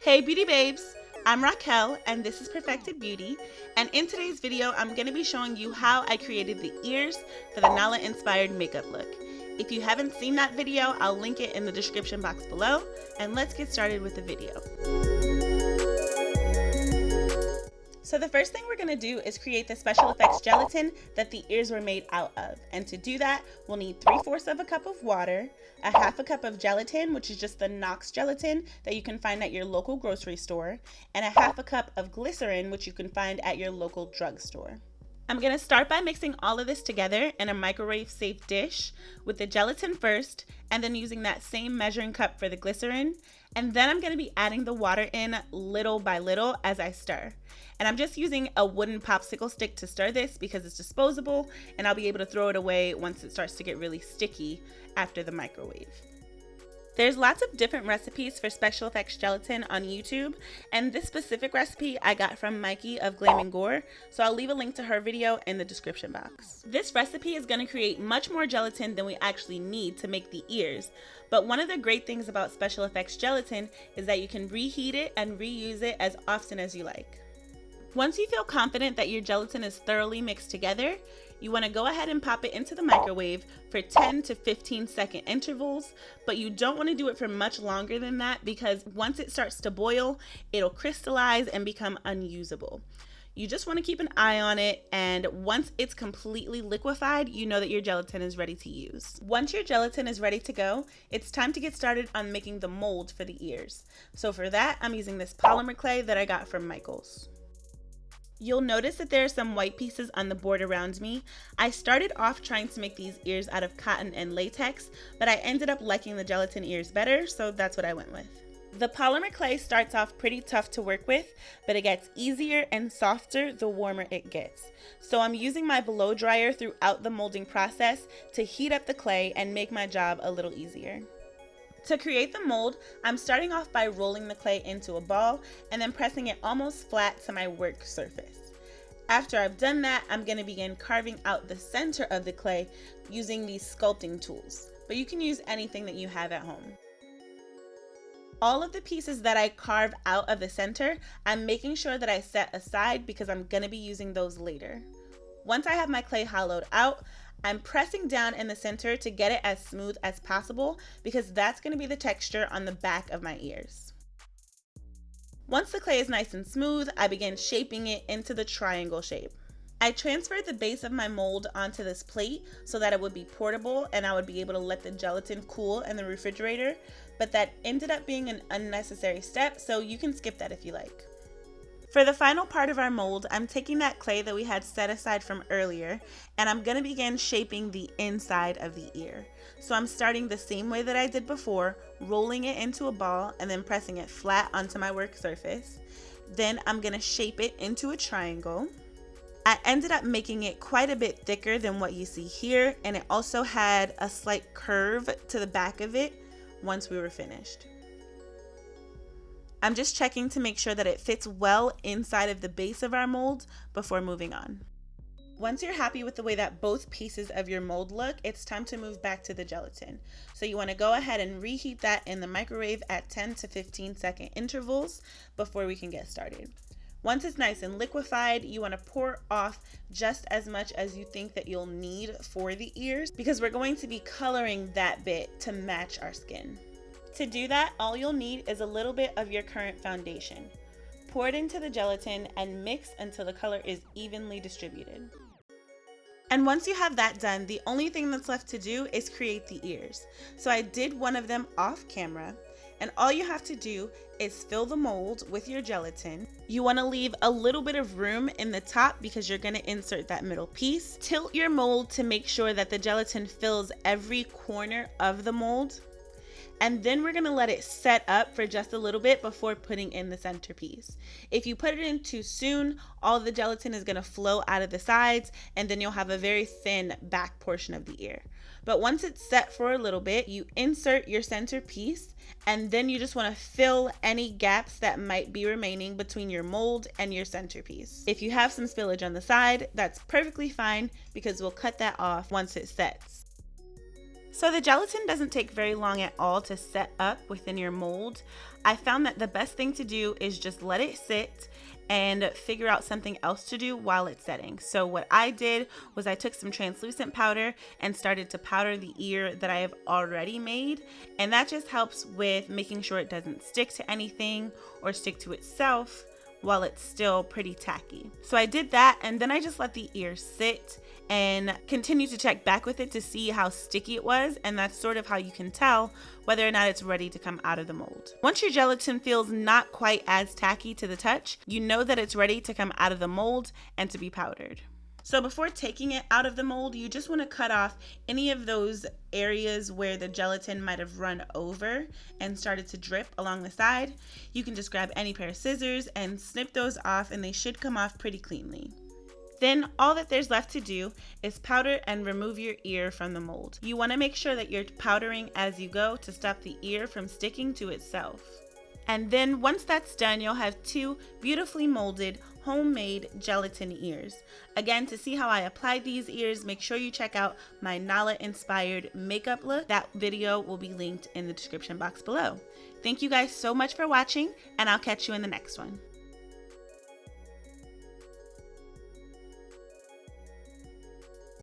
Hey beauty babes, I'm Racquelle and this is Perfected Beauty, and in today's video I'm going to be showing you how I created the ears for the Nala inspired makeup look. If you haven't seen that video, I'll link it in the description box below, and let's get started with the video. So the first thing we're going to do is create the special effects gelatin that the ears were made out of. And to do that, we'll need 3/4 of a cup of water, a 1/2 cup of gelatin, which is just the Knox gelatin that you can find at your local grocery store, and a 1/2 cup of glycerin, which you can find at your local drugstore. I'm going to start by mixing all of this together in a microwave safe dish with the gelatin first, and then using that same measuring cup for the glycerin. And then I'm going to be adding the water in little by little as I stir. And I'm just using a wooden popsicle stick to stir this because it's disposable and I'll be able to throw it away once it starts to get really sticky after the microwave. There's lots of different recipes for special effects gelatin on YouTube, and this specific recipe I got from Mikey of Glam and Gore, so I'll leave a link to her video in the description box. This recipe is going to create much more gelatin than we actually need to make the ears, but one of the great things about special effects gelatin is that you can reheat it and reuse it as often as you like. Once you feel confident that your gelatin is thoroughly mixed together, you want to go ahead and pop it into the microwave for 10 to 15 second intervals, but you don't want to do it for much longer than that because once it starts to boil, it'll crystallize and become unusable. You just want to keep an eye on it, and once it's completely liquefied, you know that your gelatin is ready to use. Once your gelatin is ready to go, it's time to get started on making the mold for the ears. So for that, I'm using this polymer clay that I got from Michael's. You'll notice that there are some white pieces on the board around me. I started off trying to make these ears out of cotton and latex, but I ended up liking the gelatin ears better, so that's what I went with. The polymer clay starts off pretty tough to work with, but it gets easier and softer the warmer it gets. So I'm using my blow dryer throughout the molding process to heat up the clay and make my job a little easier. To create the mold, I'm starting off by rolling the clay into a ball and then pressing it almost flat to my work surface. After I've done that, I'm going to begin carving out the center of the clay using these sculpting tools, but you can use anything that you have at home. All of the pieces that I carve out of the center, I'm making sure that I set aside because I'm going to be using those later. Once I have my clay hollowed out, I'm pressing down in the center to get it as smooth as possible because that's going to be the texture on the back of my ears. Once the clay is nice and smooth, I begin shaping it into the triangle shape. I transferred the base of my mold onto this plate so that it would be portable and I would be able to let the gelatin cool in the refrigerator, but that ended up being an unnecessary step, so you can skip that if you like. For the final part of our mold, I'm taking that clay that we had set aside from earlier, and I'm going to begin shaping the inside of the ear. So I'm starting the same way that I did before, rolling it into a ball and then pressing it flat onto my work surface. Then I'm going to shape it into a triangle. I ended up making it quite a bit thicker than what you see here, and it also had a slight curve to the back of it once we were finished. I'm just checking to make sure that it fits well inside of the base of our mold before moving on. Once you're happy with the way that both pieces of your mold look, it's time to move back to the gelatin. So you want to go ahead and reheat that in the microwave at 10 to 15 second intervals before we can get started. Once it's nice and liquefied, you want to pour off just as much as you think that you'll need for the ears because we're going to be coloring that bit to match our skin. To do that, all you'll need is a little bit of your current foundation. Pour it into the gelatin and mix until the color is evenly distributed. And once you have that done, the only thing that's left to do is create the ears. So I did one of them off camera, and all you have to do is fill the mold with your gelatin. You want to leave a little bit of room in the top because you're going to insert that middle piece. Tilt your mold to make sure that the gelatin fills every corner of the mold. And then we're going to let it set up for just a little bit before putting in the centerpiece. If you put it in too soon, all the gelatin is going to flow out of the sides and then you'll have a very thin back portion of the ear. But once it's set for a little bit, you insert your centerpiece and then you just want to fill any gaps that might be remaining between your mold and your centerpiece. If you have some spillage on the side, that's perfectly fine because we'll cut that off once it sets. So the gelatin doesn't take very long at all to set up within your mold. I found that the best thing to do is just let it sit and figure out something else to do while it's setting. So what I did was I took some translucent powder and started to powder the ear that I have already made, and that just helps with making sure it doesn't stick to anything or stick to itself while it's still pretty tacky. So I did that, and then I just let the ear sit and continue to check back with it to see how sticky it was, and that's sort of how you can tell whether or not it's ready to come out of the mold. Once your gelatin feels not quite as tacky to the touch, you know that it's ready to come out of the mold and to be powdered. So before taking it out of the mold, you just want to cut off any of those areas where the gelatin might have run over and started to drip along the side. You can just grab any pair of scissors and snip those off, and they should come off pretty cleanly. Then all that there's left to do is powder and remove your ear from the mold. You want to make sure that you're powdering as you go to stop the ear from sticking to itself. And then once that's done, you'll have two beautifully molded homemade gelatin ears. Again, to see how I applied these ears, make sure you check out my Nala inspired makeup look. That video will be linked in the description box below. Thank you guys so much for watching, and I'll catch you in the next one.